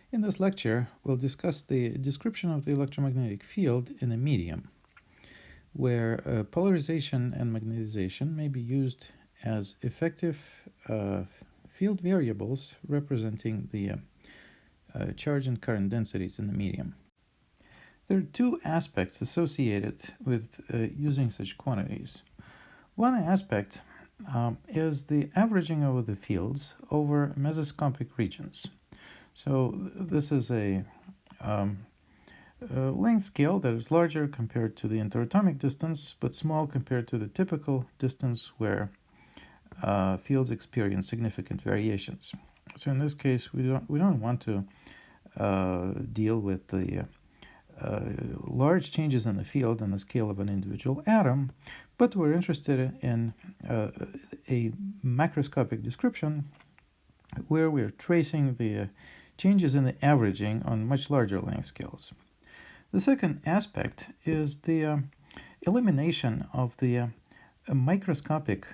In this lecture, we'll discuss the description of the electromagnetic field in a medium, where polarization and magnetization may be used as effective field variables representing the charge and current densities in the medium. There are two aspects associated with using such quantities. One aspect is the averaging over the fields over mesoscopic regions. So this is a length scale that is larger compared to the interatomic distance, but small compared to the typical distance where fields experience significant variations. So in this case, we don't want to deal with the large changes in the field on the scale of an individual atom, but we're interested in a macroscopic description where we're tracing the changes in the averaging on much larger length scales. The second aspect is the elimination of the microscopic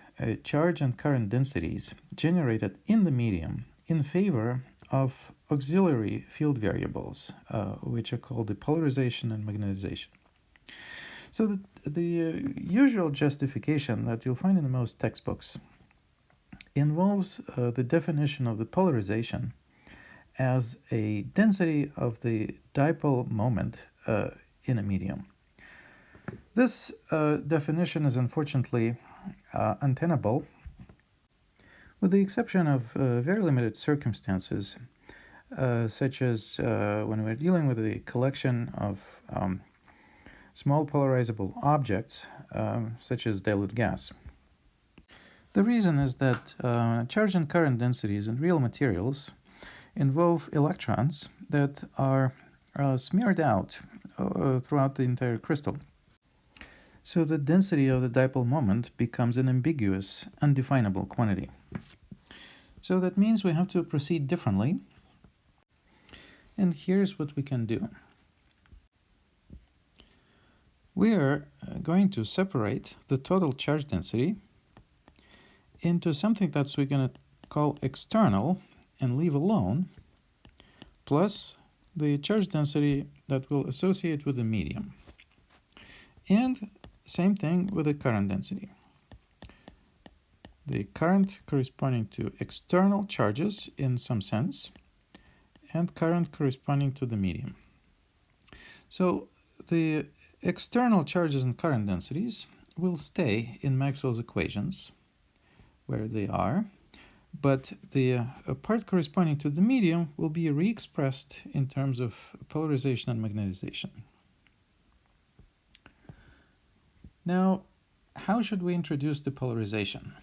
charge and current densities generated in the medium in favor of auxiliary field variables, which are called the polarization and magnetization. So the usual justification that you'll find in the most textbooks involves the definition of the polarization as a density of the dipole moment in a medium. This definition is unfortunately untenable, with the exception of very limited circumstances, such as when we're dealing with a collection of small polarizable objects, such as dilute gas. The reason is that charge and current densities in real materials involve electrons that are smeared out throughout the entire crystal. So the density of the dipole moment becomes an ambiguous, undefinable quantity. So that means we have to proceed differently. And here's what we can do. We are going to separate the total charge density into something that we're going to call external and leave alone, plus the charge density that will associate with the medium. And same thing with the current density. The current corresponding to external charges in some sense, and current corresponding to the medium. So the external charges and current densities will stay in Maxwell's equations where they are, but the part corresponding to the medium will be re-expressed in terms of polarization and magnetization. Now, how should we introduce the polarization?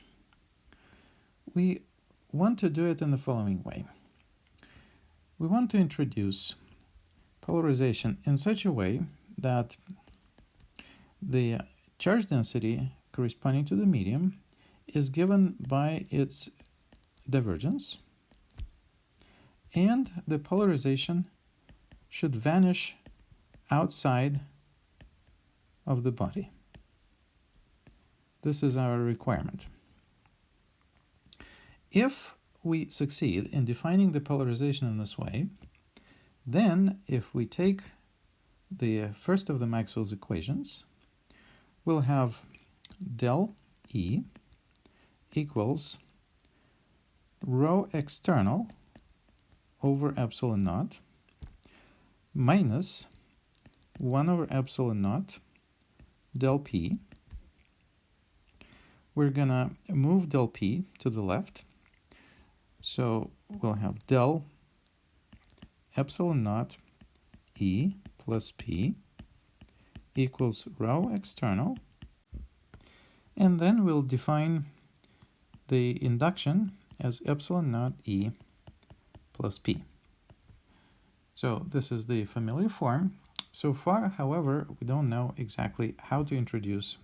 We want to do it in the following way. We want to introduce polarization in such a way that the charge density corresponding to the medium is given by its divergence, and the polarization should vanish outside of the body. This is our requirement. If we succeed in defining the polarization in this way, then if we take the first of the Maxwell's equations, we'll have del E equals rho external over epsilon naught minus 1 over epsilon naught del P. We're going to move del P to the left. So we'll have del epsilon naught E plus P equals rho external. And then we'll define the induction as epsilon naught E plus P. So this is the familiar form. So far, however, we don't know exactly how to introduce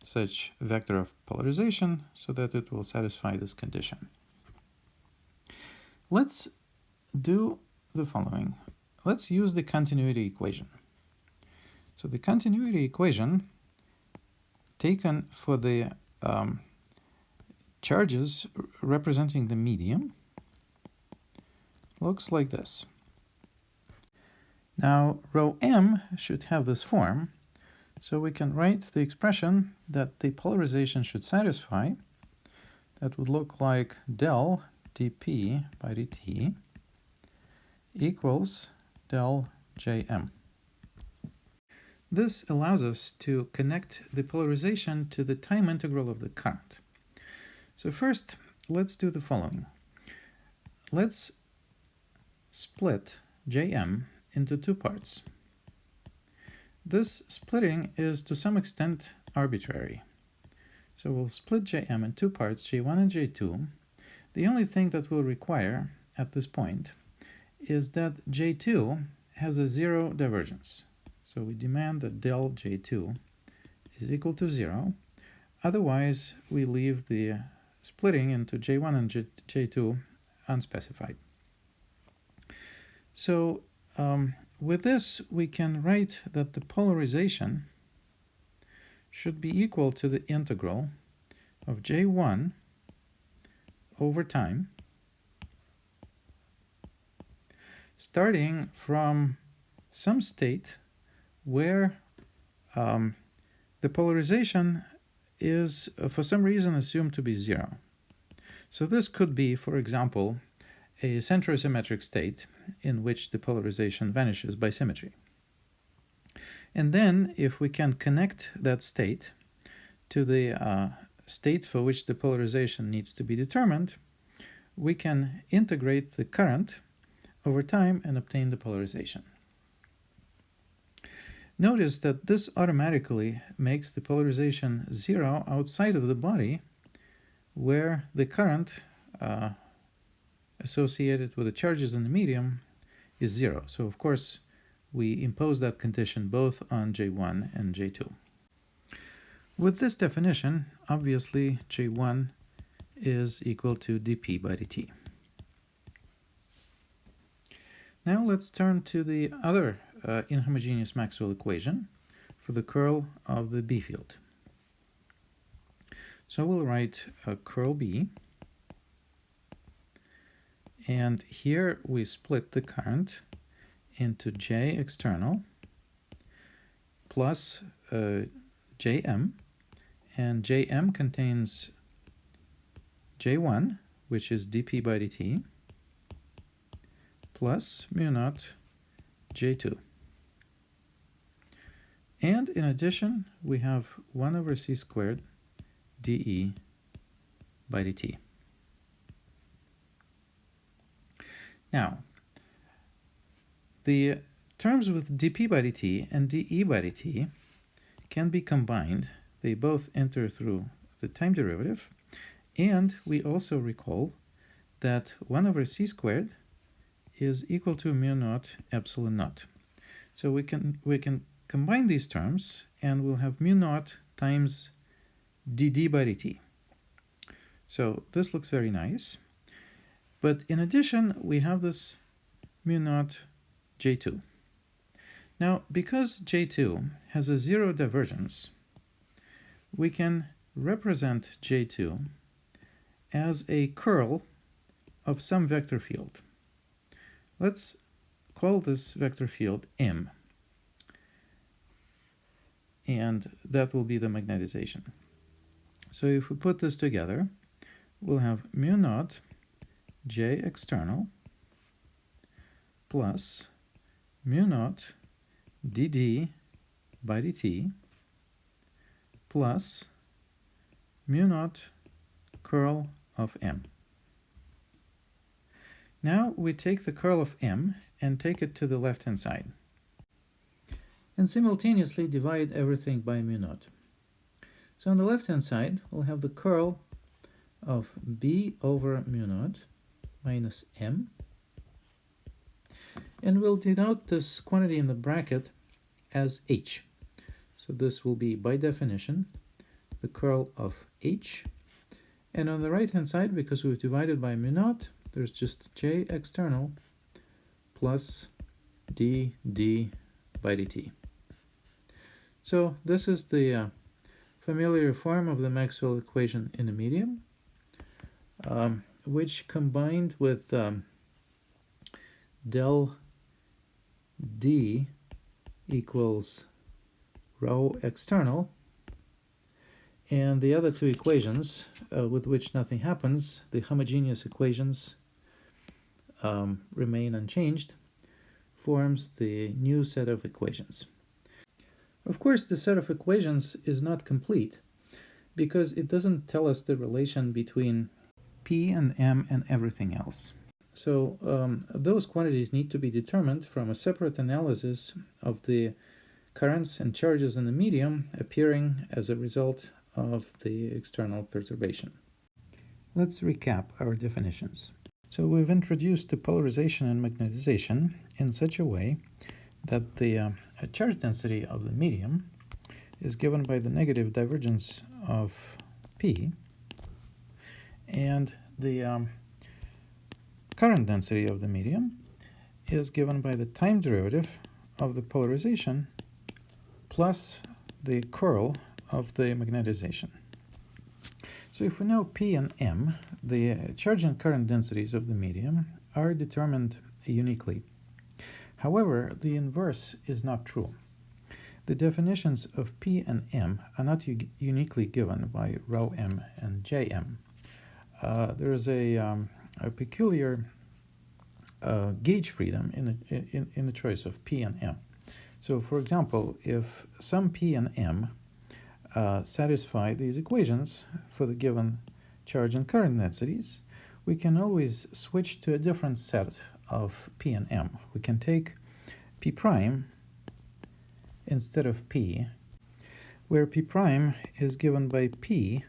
such vector of polarization so that it will satisfy this condition. Let's do the following. Let's use the continuity equation. So the continuity equation taken for the charges representing the medium looks like this. Now, rho m should have this form, so we can write the expression that the polarization should satisfy. That would look like del dp by dt equals del Jm. This allows us to connect the polarization to the time integral of the current. So first, let's do the following. Let's split Jm into two parts. This splitting is to some extent arbitrary. So we'll split Jm in two parts, J1 and J2. The only thing that we'll require at this point is that J2 has a zero divergence. So we demand that del J2 is equal to 0. Otherwise, we leave the splitting into J1 and J2 unspecified. So with this, we can write that the polarization should be equal to the integral of J1 over time, starting from some state where the polarization is, for some reason, assumed to be 0. So this could be, for example, a centrosymmetric state in which the polarization vanishes by symmetry. And then, if we can connect that state to the state for which the polarization needs to be determined, we can integrate the current over time and obtain the polarization. Notice that this automatically makes the polarization 0 outside of the body, where the current associated with the charges in the medium is 0. So of course we impose that condition both on J1 and J2. With this definition, obviously J1 is equal to dp by dt. Now let's turn to the other inhomogeneous Maxwell equation for the curl of the B field. So we'll write curl B, and here we split the current into J external plus Jm, and Jm contains J1, which is dp by dt, plus mu naught J2. And in addition, we have 1 over c squared dE by dt. Now, the terms with dp by dt and dE by dt can be combined. They both enter through the time derivative, and we also recall that 1 over c squared is equal to mu naught epsilon naught. So we can combine these terms, and we'll have mu naught times dd by dt. So this looks very nice. But in addition, we have this mu naught J2. Now, because J2 has a 0 divergence, we can represent J2 as a curl of some vector field. Let's call this vector field M, and that will be the magnetization. So if we put this together, we'll have mu naught J external plus mu naught dd by dt plus mu naught curl of M. Now we take the curl of M and take it to the left-hand side, and simultaneously divide everything by mu naught. So on the left-hand side, we'll have the curl of B over mu naught minus M, and we'll denote this quantity in the bracket as H. So this will be, by definition, the curl of H. And on the right-hand side, because we've divided by mu naught, there's just J external plus dd by dt. So this is the familiar form of the Maxwell equation in a medium, which combined with del d equals rho external, and the other two equations with which nothing happens, the homogeneous equations, remain unchanged, forms the new set of equations. Of course, the set of equations is not complete because it doesn't tell us the relation between P and M and everything else. So those quantities need to be determined from a separate analysis of the currents and charges in the medium appearing as a result of the external perturbation. Let's recap our definitions. So we've introduced the polarization and magnetization in such a way that the charge density of the medium is given by the negative divergence of P, and the current density of the medium is given by the time derivative of the polarization plus the curl of the magnetization. So if we know P and M, the charge and current densities of the medium are determined uniquely. However, the inverse is not true. The definitions of P and M are not uniquely given by rho m and Jm. There is a peculiar gauge freedom in the choice of P and M. So, for example, if some P and M satisfy these equations for the given charge and current densities, we can always switch to a different set of P and M. We can take P prime instead of P, where P prime is given by P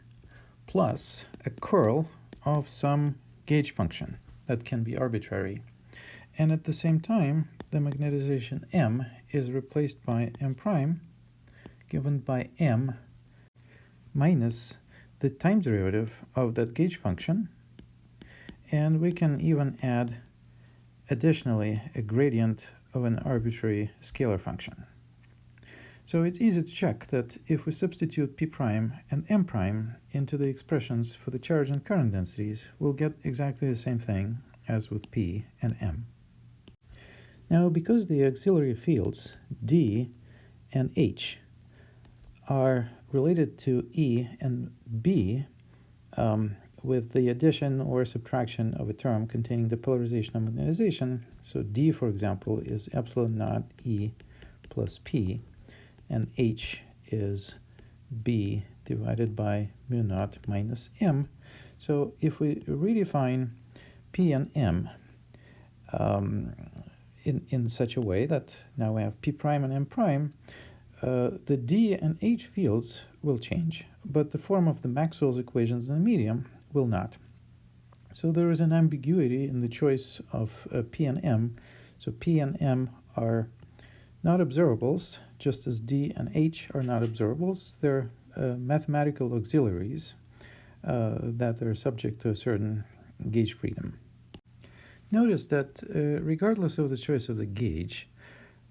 plus a curl of some gauge function that can be arbitrary. And at the same time, the magnetization M is replaced by M prime, given by M minus the time derivative of that gauge function, and we can even add additionally a gradient of an arbitrary scalar function. So it's easy to check that if we substitute P prime and M prime into the expressions for the charge and current densities, we'll get exactly the same thing as with P and M. Now, because the auxiliary fields D and H are related to E and B with the addition or subtraction of a term containing the polarization and magnetization, so D, for example, is epsilon naught E plus P, and H is B divided by mu naught minus M. So if we redefine P and M in such a way that now we have P prime and M prime, the D and H fields will change, but the form of the Maxwell's equations in the medium will not. So there is an ambiguity in the choice of P and M. So P and M are not observables, just as D and H are not observables. They're mathematical auxiliaries that are subject to a certain gauge freedom. Notice that regardless of the choice of the gauge,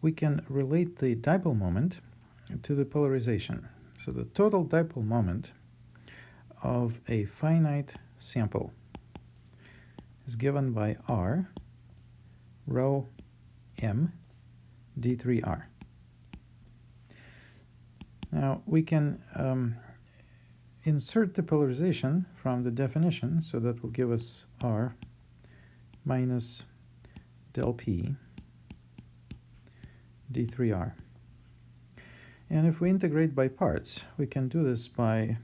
we can relate the dipole moment to the polarization. So the total dipole moment of a finite sample is given by R rho m d3r. Now we can insert the polarization from the definition, so that will give us R minus del P d3r. And if we integrate by parts, we can do this by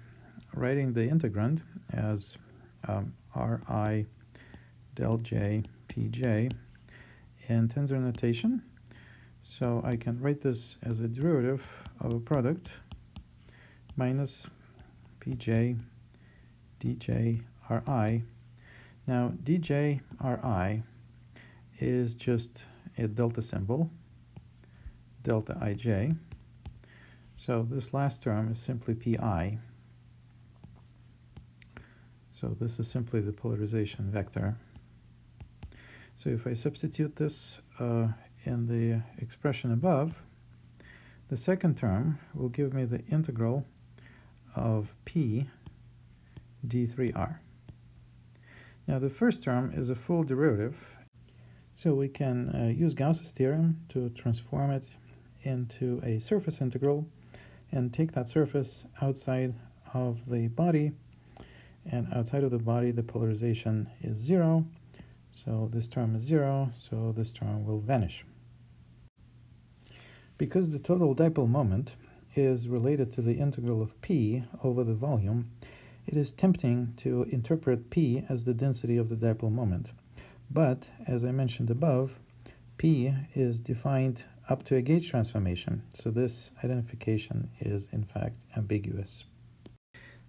writing the integrand as Ri del J Pj in tensor notation. So I can write this as a derivative of a product minus Pj dj Ri. Now dj Ri is just a delta symbol, delta ij. So this last term is simply Pi. So this is simply the polarization vector. So if I substitute this in the expression above, the second term will give me the integral of P d3r. Now the first term is a full derivative, So we can use Gauss's theorem to transform it into a surface integral and take that surface outside of the body, and outside of the body the polarization is 0, so this term is 0, so this term will vanish. Because the total dipole moment is related to the integral of p over the volume, it is tempting to interpret p as the density of the dipole moment. But, as I mentioned above, p is defined up to a gauge transformation, so this identification is in fact ambiguous.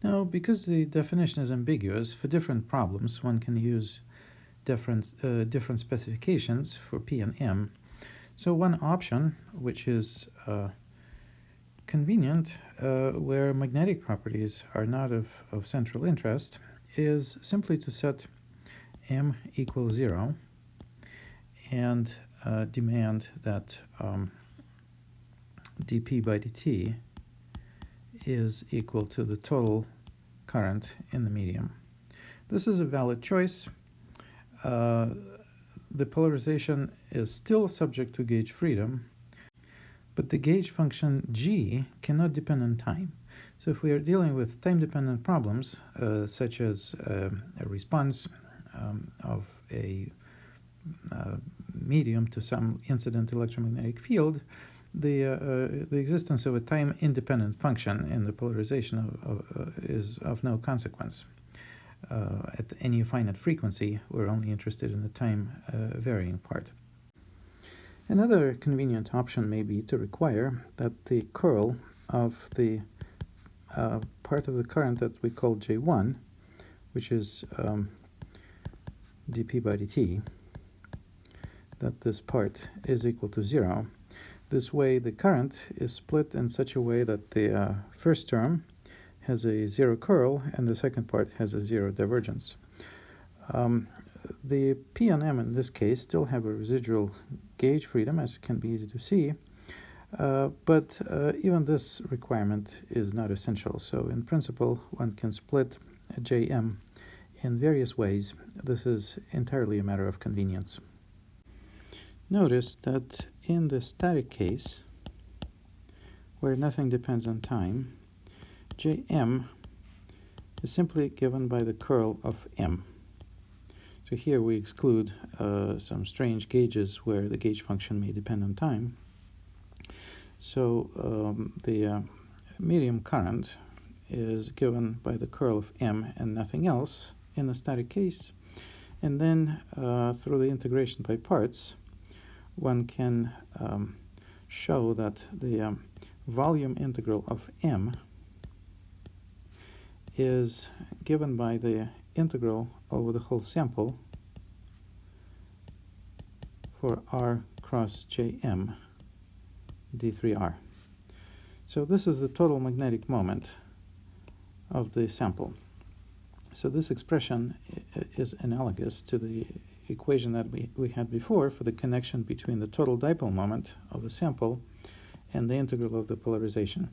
Now, because the definition is ambiguous, for different problems one can use different specifications for p and m. So one option, which is convenient where magnetic properties are not of central interest, is simply to set m equals 0 and demand that dp by dt is equal to the total current in the medium. This is a valid choice. The polarization is still subject to gauge freedom, but the gauge function g cannot depend on time. So if we are dealing with time-dependent problems, such as a response of a medium to some incident electromagnetic field, the existence of a time-independent function in the polarization is of no consequence. At any finite frequency, we're only interested in the time varying part. Another convenient option may be to require that the curl of the part of the current that we call J1, which is dp by dt, that this part is equal to 0. This way the current is split in such a way that the first term has a 0 curl and the second part has a 0 divergence. The P and M in this case still have a residual gauge freedom, as can be easy to see, but even this requirement is not essential. So in principle one can split Jm in various ways. This is entirely a matter of convenience. Notice that in the static case, where nothing depends on time, Jm is simply given by the curl of m. So here we exclude some strange gauges where the gauge function may depend on time. So the medium current is given by the curl of m and nothing else in the static case. And then through the integration by parts, one can show that the volume integral of m is given by the integral over the whole sample for r cross Jm d3r. So this is the total magnetic moment of the sample. So this expression is analogous to the equation that we had before for the connection between the total dipole moment of the sample and the integral of the polarization.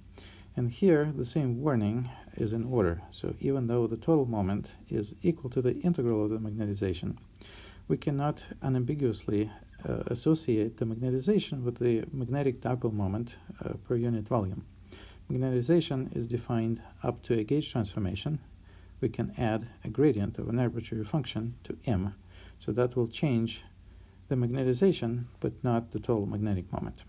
And here the same warning is in order. So even though the total moment is equal to the integral of the magnetization, we cannot unambiguously associate the magnetization with the magnetic dipole moment per unit volume. Magnetization is defined up to a gauge transformation. We can add a gradient of an arbitrary function to m, so that will change the magnetization but not the total magnetic moment.